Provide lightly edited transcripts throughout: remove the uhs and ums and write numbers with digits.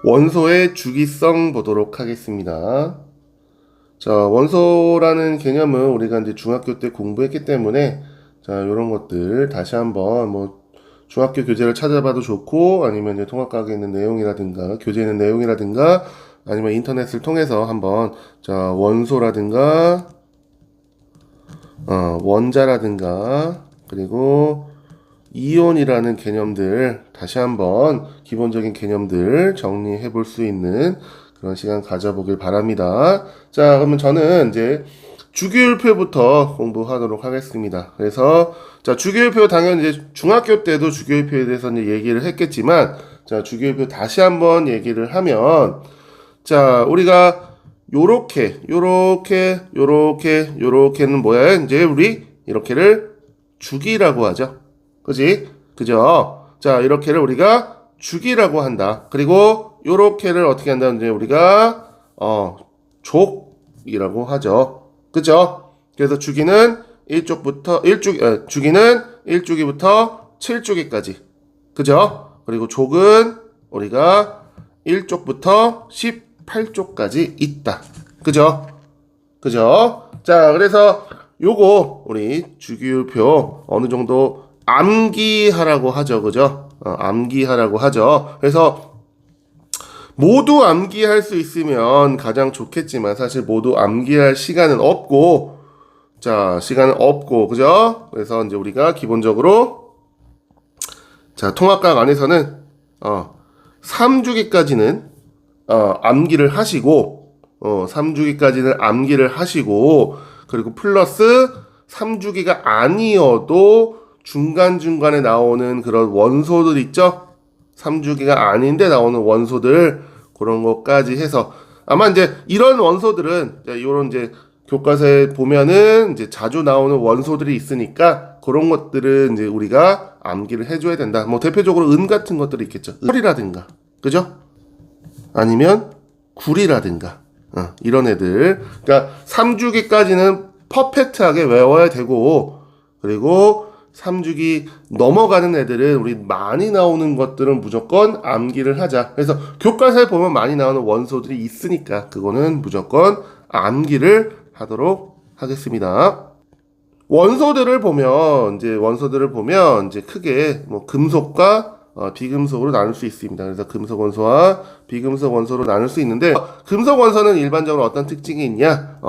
원소의 주기성 보도록 하겠습니다. 자, 원소라는 개념은 우리가 이제 중학교 때 공부했기 때문에 자, 요런 것들 다시 한번 뭐 중학교 교재를 찾아봐도 좋고 아니면 이제 통합과학에 있는 내용이라든가 교재에 있는 내용이라든가 아니면 인터넷을 통해서 한번 자, 원소라든가 원자라든가 그리고 이온이라는 개념들 다시 한번 기본적인 개념들 정리해 볼 수 있는 그런 시간 가져보길 바랍니다. 자, 그러면 저는 이제 주기율표부터 공부하도록 하겠습니다. 그래서 자, 주기율표 당연히 이제 중학교 때도 주기율표에 대해서 이제 얘기를 했겠지만 자, 주기율표 다시 한번 얘기를 하면 자, 우리가 요렇게는 뭐야? 이제 우리 이렇게를 주기라고 하죠. 그지? 그죠? 자, 이렇게를 우리가 주기라고 한다. 그리고 요렇게를 어떻게 한다는지 우리가 족이라고 하죠. 그죠? 그래서 주기는 주기는 1주기부터 7주기까지. 그죠? 그리고 족은 우리가 1족부터 18족까지 있다. 그죠? 그죠? 자, 그래서 요거 우리 주기율표 어느 정도 암기하라고 하죠. 그죠? 암기하라고 하죠. 그래서 모두 암기할 수 있으면 가장 좋겠지만 사실 모두 암기할 시간은 없고 자, 시간은 없고 그죠? 그래서 이제 우리가 기본적으로 자, 통합과학 안에서는 3주기까지는 암기를 하시고 3주기까지는 암기를 하시고 그리고 플러스 3주기가 아니어도 중간중간에 나오는 그런 원소들 있죠? 3주기가 아닌데 나오는 원소들 그런 것까지 해서 아마 이제 이런 원소들은 이런 이제 교과서에 보면은 이제 자주 나오는 원소들이 있으니까 그런 것들은 이제 우리가 암기를 해줘야 된다. 뭐 대표적으로 은 같은 것들이 있겠죠. 철이라든가 그죠? 아니면 굴이라든가 이런 애들. 그러니까 3주기까지는 퍼펙트하게 외워야 되고 그리고 3주기 넘어가는 애들은 우리 많이 나오는 것들은 무조건 암기를 하자. 그래서 교과서에 보면 많이 나오는 원소들이 있으니까 그거는 무조건 암기를 하도록 하겠습니다. 원소들을 보면 이제 크게 뭐 금속과 비금속으로 나눌 수 있습니다. 그래서 금속 원소와 비금속 원소로 나눌 수 있는데 금속 원소는 일반적으로 어떤 특징이 있냐?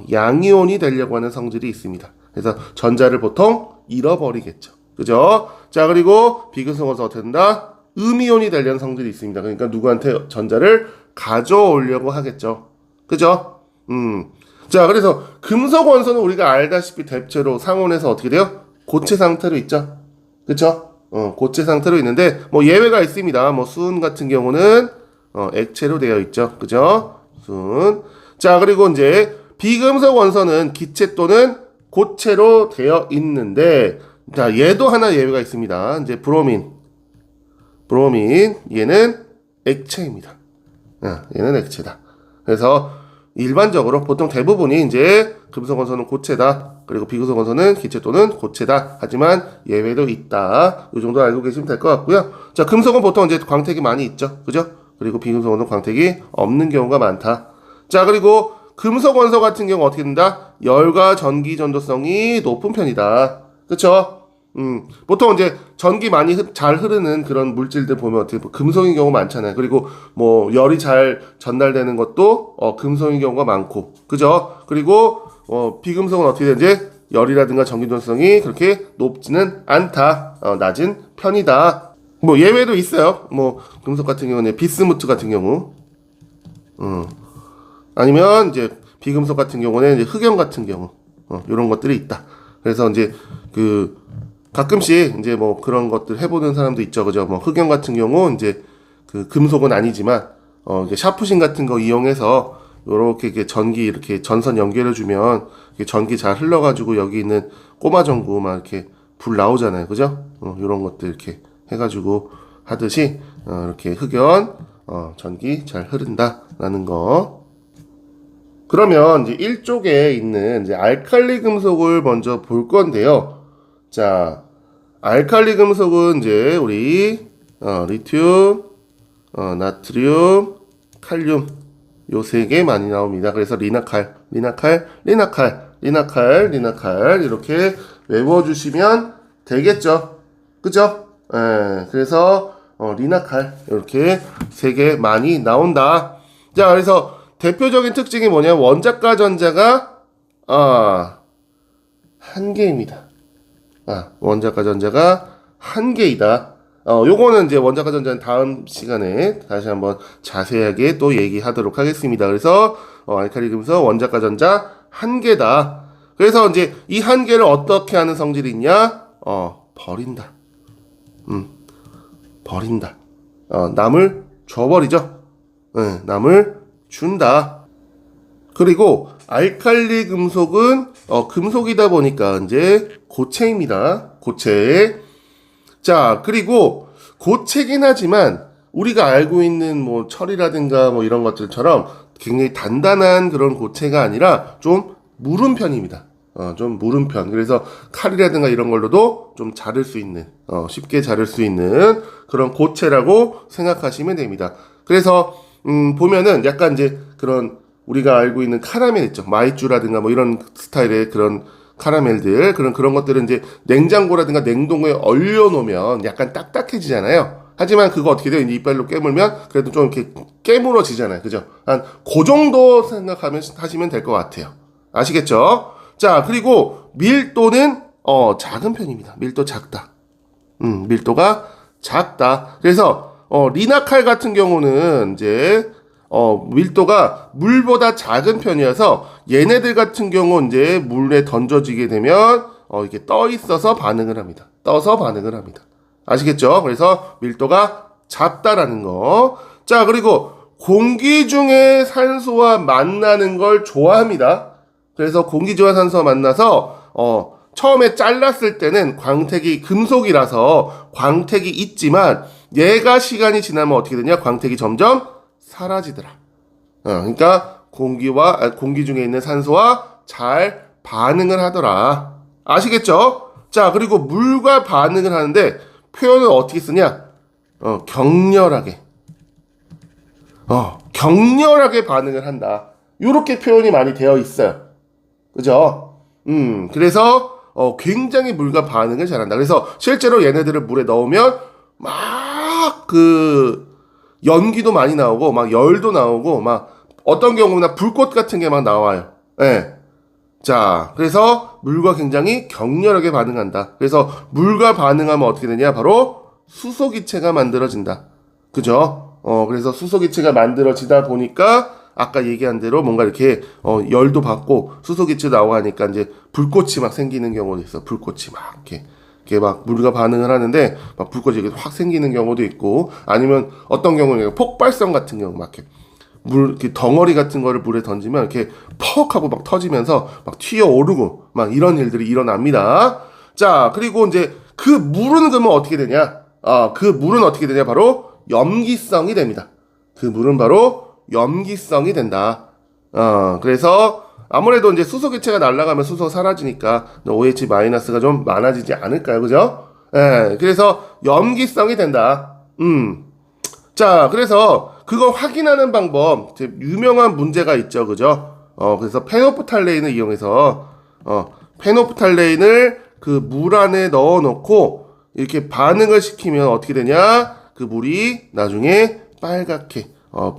양이온이 되려고 하는 성질이 있습니다. 그래서 전자를 보통 잃어버리겠죠. 그죠? 자, 그리고 비금속 원소 어떻게 된다? 음이온이 되려는 성질이 있습니다. 그러니까 누구한테 전자를 가져오려고 하겠죠. 그죠? 자, 그래서 금속 원소는 우리가 알다시피 대체로 상온에서 어떻게 돼요? 고체 상태로 있죠. 그쵸? 고체 상태로 있는데 뭐 예외가 있습니다. 뭐 수은 같은 경우는 액체로 되어 있죠. 그죠? 수은. 자, 그리고 이제 비금속 원소는 기체 또는 고체로 되어 있는데 자, 얘도 하나 예외가 있습니다. 이제 브로민 얘는 액체입니다. 얘는 액체다. 그래서 일반적으로 보통 대부분이 이제 금속 원소는 고체다. 그리고 비금속 원소는 기체 또는 고체다. 하지만 예외도 있다. 이 정도 알고 계시면 될 것 같고요. 자, 금속은 보통 이제 광택이 많이 있죠. 그죠? 그리고 비금속 원소는 광택이 없는 경우가 많다. 자, 그리고 금속 원소 같은 경우 어떻게 된다? 열과 전기 전도성이 높은 편이다. 그쵸? 보통 이제 전기 많이 잘 흐르는 그런 물질들 보면 어떻게 금속인 경우 많잖아요. 그리고 뭐 열이 잘 전달되는 것도 금속인 경우가 많고, 그죠? 그리고 비금속은 어떻게 되는지 열이라든가 전기 전도성이 그렇게 높지는 않다. 낮은 편이다. 뭐 예외도 있어요. 뭐 금속 같은 경우는 비스무트 같은 경우, 아니면 이제 비금속 같은 경우는 이제 흑연 같은 경우, 이런 것들이 있다. 그래서 이제 가끔씩 이제 뭐 그런 것들 해보는 사람도 있죠. 그죠? 뭐 흑연 같은 경우 이제 그 금속은 아니지만 이게 샤프신 같은 거 이용해서 요렇게 이렇게 전기 이렇게 전선 연결해 주면 전기 잘 흘러가지고 여기 있는 꼬마 전구 막 이렇게 불 나오잖아요. 그죠? 요런 것들 이렇게 해가지고 하듯이 이렇게 흑연 전기 잘 흐른다라는 거. 그러면 이제 1쪽에 있는 이제 알칼리 금속을 먼저 볼 건데요. 자, 알칼리 금속은 이제 우리 리튬, 나트륨, 칼륨 요 세 개 많이 나옵니다. 그래서 리나칼, 리나칼, 리나칼, 리나칼, 리나칼 이렇게 외워주시면 되겠죠. 그죠? 예, 그래서 리나칼 이렇게 세 개 많이 나온다. 자, 그래서 대표적인 특징이 뭐냐? 원자과 전자가 한 개입니다. 원자과 전자가 한 개이다. 요거는 이제 원자과 전자는 다음 시간에 다시 한번 자세하게 또 얘기하도록 하겠습니다. 그래서 알칼리 금속 원자과 전자 한 개다. 그래서 이제 이 한 개를 어떻게 하는 성질이 있냐? 버린다. 버린다. 남을 줘버리죠. 남을 준다. 그리고 알칼리 금속은 금속이다 보니까 이제 고체입니다. 고체. 자, 그리고 고체긴 하지만 우리가 알고 있는 뭐 철이라든가 뭐 이런 것들처럼 굉장히 단단한 그런 고체가 아니라 좀 무른 편입니다. 좀 무른 편. 그래서 칼이라든가 이런 걸로도 좀 자를 수 있는, 쉽게 자를 수 있는 그런 고체라고 생각하시면 됩니다. 그래서 보면은 약간 이제 그런 우리가 알고 있는 카라멜 있죠. 마이쮸라든가 뭐 이런 스타일의 그런 카라멜들, 그런 것들은 이제 냉장고라든가 냉동고에 얼려놓으면 약간 딱딱해지잖아요. 하지만 그거 어떻게 돼요? 이제 이빨로 깨물면 그래도 좀 이렇게 깨물어지잖아요. 그죠? 그 정도 생각하면 하시면 될 것 같아요. 아시겠죠? 자, 그리고 밀도는 작은 편입니다. 밀도 작다. 밀도가 작다. 그래서 리나칼 같은 경우는 이제 밀도가 물보다 작은 편이어서 얘네들 같은 경우 이제 물에 던져지게 되면 이렇게 떠 있어서 반응을 합니다. 떠서 반응을 합니다. 아시겠죠? 그래서 밀도가 작다라는 거. 자, 그리고 공기 중에 산소와 만나는 걸 좋아합니다. 그래서 공기 중에 산소와 만나서 처음에 잘랐을 때는 광택이 금속이라서 광택이 있지만 얘가 시간이 지나면 어떻게 되냐? 광택이 점점 사라지더라. 그러니까 공기 중에 있는 산소와 잘 반응을 하더라. 아시겠죠? 자, 그리고 물과 반응을 하는데 표현을 어떻게 쓰냐? 격렬하게. 격렬하게 반응을 한다. 요렇게 표현이 많이 되어 있어요. 그죠? 그래서 굉장히 물과 반응을 잘한다. 그래서 실제로 얘네들을 물에 넣으면 막 연기도 많이 나오고 막 열도 나오고 막 어떤 경우나 불꽃 같은 게 막 나와요. 예. 자, 그래서 물과 굉장히 격렬하게 반응한다. 그래서 물과 반응하면 어떻게 되냐? 바로 수소기체가 만들어진다. 그죠? 그래서 수소기체가 만들어지다 보니까 아까 얘기한 대로 뭔가 이렇게 열도 받고 수소기체도 나오고 하니까 이제 불꽃이 막 생기는 경우도 있어. 불꽃이 막 이렇게 막 물과 반응을 하는데 막 불꽃이 이렇게 확 생기는 경우도 있고, 아니면 어떤 경우는 폭발성 같은 경우 막 이렇게 덩어리 같은 거를 물에 던지면 이렇게 퍽 하고 막 터지면서 막 튀어 오르고 막 이런 일들이 일어납니다. 자, 그리고 이제 그 물은 그러면 어떻게 되냐? 그 물은 어떻게 되냐? 바로 염기성이 됩니다. 그 물은 바로 염기성이 된다. 그래서 아무래도 이제 수소 기체가 날아가면 수소 사라지니까 OH-가 좀 많아지지 않을까요? 그죠? 예, 그래서 염기성이 된다. 자, 그래서 그걸 확인하는 방법, 유명한 문제가 있죠. 그죠? 그래서 페노프탈레인을 이용해서, 페노프탈레인을 그 물 안에 넣어 놓고 이렇게 반응을 시키면 어떻게 되냐? 그 물이 나중에 빨갛게,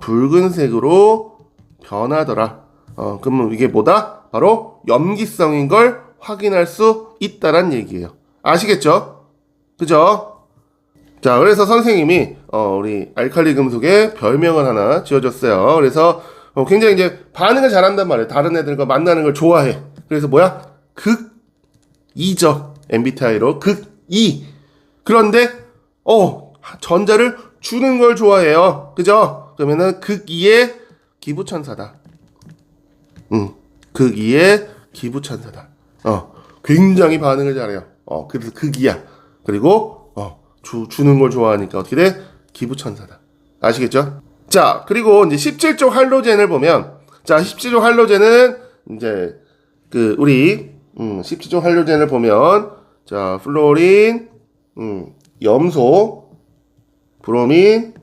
붉은색으로 변하더라. 그러면 이게 뭐다? 바로 염기성인 걸 확인할 수 있다란 얘기예요. 아시겠죠? 그죠? 자, 그래서 선생님이 우리 알칼리 금속에 별명을 하나 지어줬어요. 그래서 굉장히 이제 반응을 잘한단 말이에요. 다른 애들과 만나는 걸 좋아해. 그래서 뭐야? 극이죠. MBTI로 극이. 그런데 전자를 주는 걸 좋아해요. 그죠? 그러면은 극이의 기부천사다. 극이의 기부천사다. 굉장히 반응을 잘해요. 그래서 극이야. 그리고 주는 걸 좋아하니까 어떻게 돼? 기부천사다. 아시겠죠? 자, 그리고 이제 17종 할로젠을 보면, 자, 17종 할로젠은 이제 우리 17종 할로젠을 보면, 자, 플로린, 염소, 브로민,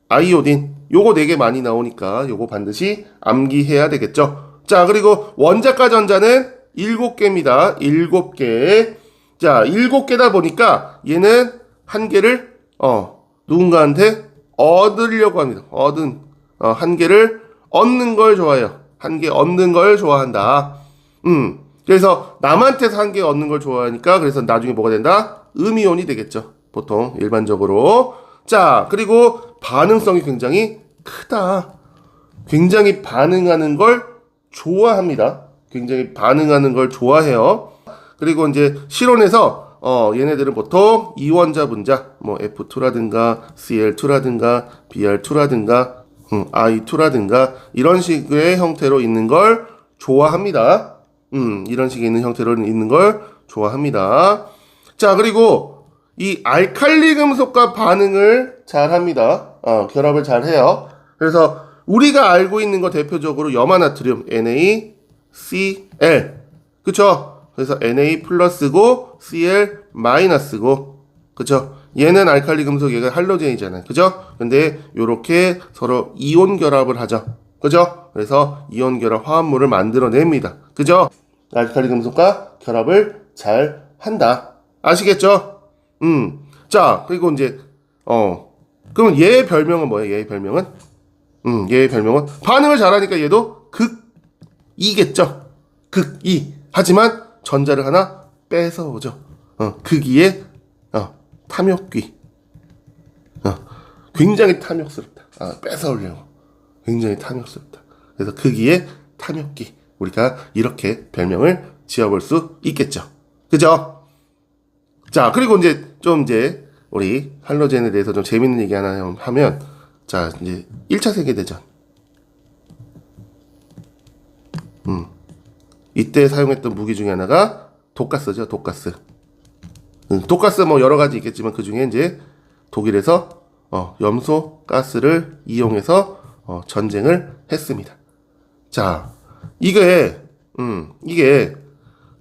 아이오딘. 요거 4개 많이 나오니까 요거 반드시 암기해야 되겠죠. 자, 그리고 원자가 전자는 7개입니다. 7개. 자, 7개다 보니까 얘는 한 개를 누군가한테 얻으려고 합니다. 한 개를 얻는 걸 좋아해요. 한 개 얻는 걸 좋아한다. 그래서 남한테서 한 개 얻는 걸 좋아하니까 그래서 나중에 뭐가 된다? 음이온이 되겠죠. 보통 일반적으로. 자, 그리고 반응성이 굉장히 크다. 굉장히 반응하는 걸 좋아합니다. 굉장히 반응하는 걸 좋아해요. 그리고 이제 실온에서 얘네들은 보통 이원자 분자, 뭐 F2라든가 Cl2라든가 Br2라든가 I2라든가 이런 식의 형태로 있는 걸 좋아합니다. 이런 식의 있는 형태로 있는 걸 좋아합니다. 자, 그리고 이 알칼리 금속과 반응을 잘 합니다. 결합을 잘 해요. 그래서 우리가 알고 있는 거 대표적으로 염화나트륨 NaCl. 그쵸? 그래서 Na 플러스고 Cl 마이너스고, 그쵸? 얘는 알칼리 금속, 얘가 할로젠이잖아요. 그죠? 근데 요렇게 서로 이온 결합을 하죠. 그죠? 그래서 이온 결합 화합물을 만들어냅니다. 그죠? 알칼리 금속과 결합을 잘 한다. 아시겠죠? 자, 그리고 이제 그럼 얘의 별명은 뭐예요? 얘의 별명은? 얘의 별명은 반응을 잘하니까 얘도 극이겠죠. 극이. 하지만 전자를 하나 뺏어오죠. 극이의 탐욕귀. 굉장히 탐욕스럽다. 뺏어오려고. 굉장히 탐욕스럽다. 그래서 극이의 탐욕귀. 우리가 이렇게 별명을 지어볼 수 있겠죠. 그죠? 자, 그리고 이제 우리 할로젠에 대해서 좀 재밌는 얘기 하나 하면, 자, 이제 1차 세계대전. 이때 사용했던 무기 중에 하나가 독가스죠, 독가스. 독가스 뭐 여러 가지 있겠지만 그 중에 이제 독일에서 염소 가스를 이용해서 전쟁을 했습니다. 자, 이게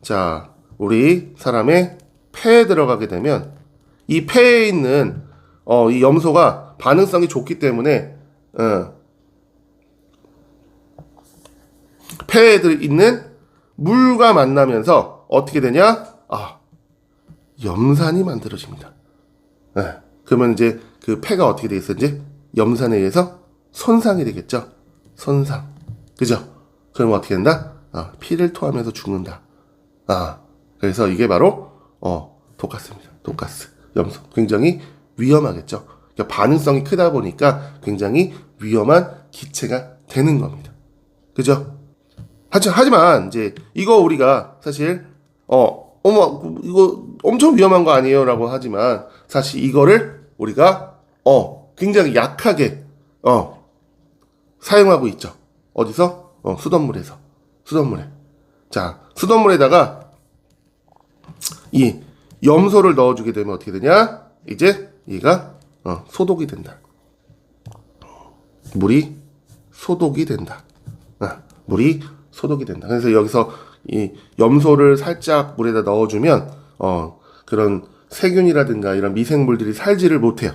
자, 우리 사람의 폐에 들어가게 되면 이 폐에 있는 이 염소가 반응성이 좋기 때문에 폐에 있는 물과 만나면서 어떻게 되냐? 염산이 만들어집니다. 그러면 이제 그 폐가 어떻게 되겠어? 이제 염산에 의해서 손상이 되겠죠. 손상. 그죠? 그러면 어떻게 된다? 피를 토하면서 죽는다. 그래서 이게 바로 독가스입니다. 독가스. 염소. 굉장히 위험하겠죠. 그러니까 반응성이 크다 보니까 굉장히 위험한 기체가 되는 겁니다. 그죠? 하지만 이제 이거 우리가 사실 이거 엄청 위험한 거 아니에요? 라고 하지만 사실 이거를 우리가 굉장히 약하게 사용하고 있죠. 어디서? 수돗물에서. 수돗물에. 자, 수돗물에다가 이 염소를 넣어주게 되면 어떻게 되냐? 이제 얘가 소독이 된다. 물이 소독이 된다. 물이 소독이 된다. 그래서 여기서 이 염소를 살짝 물에다 넣어주면 그런 세균이라든가 이런 미생물들이 살지를 못해요.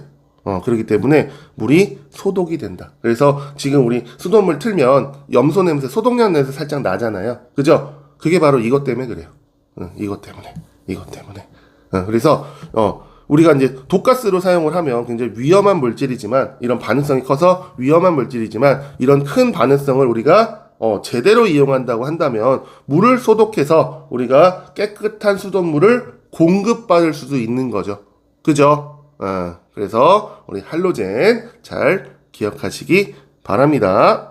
그렇기 때문에 물이 소독이 된다. 그래서 지금 우리 수돗물 틀면 염소 냄새, 소독약 냄새 살짝 나잖아요. 그죠? 그게 바로 이것 때문에 그래요. 이것 때문에. 그래서 우리가 이제 독가스로 사용을 하면 굉장히 위험한 물질이지만, 이런 반응성이 커서 위험한 물질이지만, 이런 큰 반응성을 우리가 제대로 이용한다고 한다면 물을 소독해서 우리가 깨끗한 수돗물을 공급받을 수도 있는 거죠. 그죠? 그래서 우리 할로젠 잘 기억하시기 바랍니다.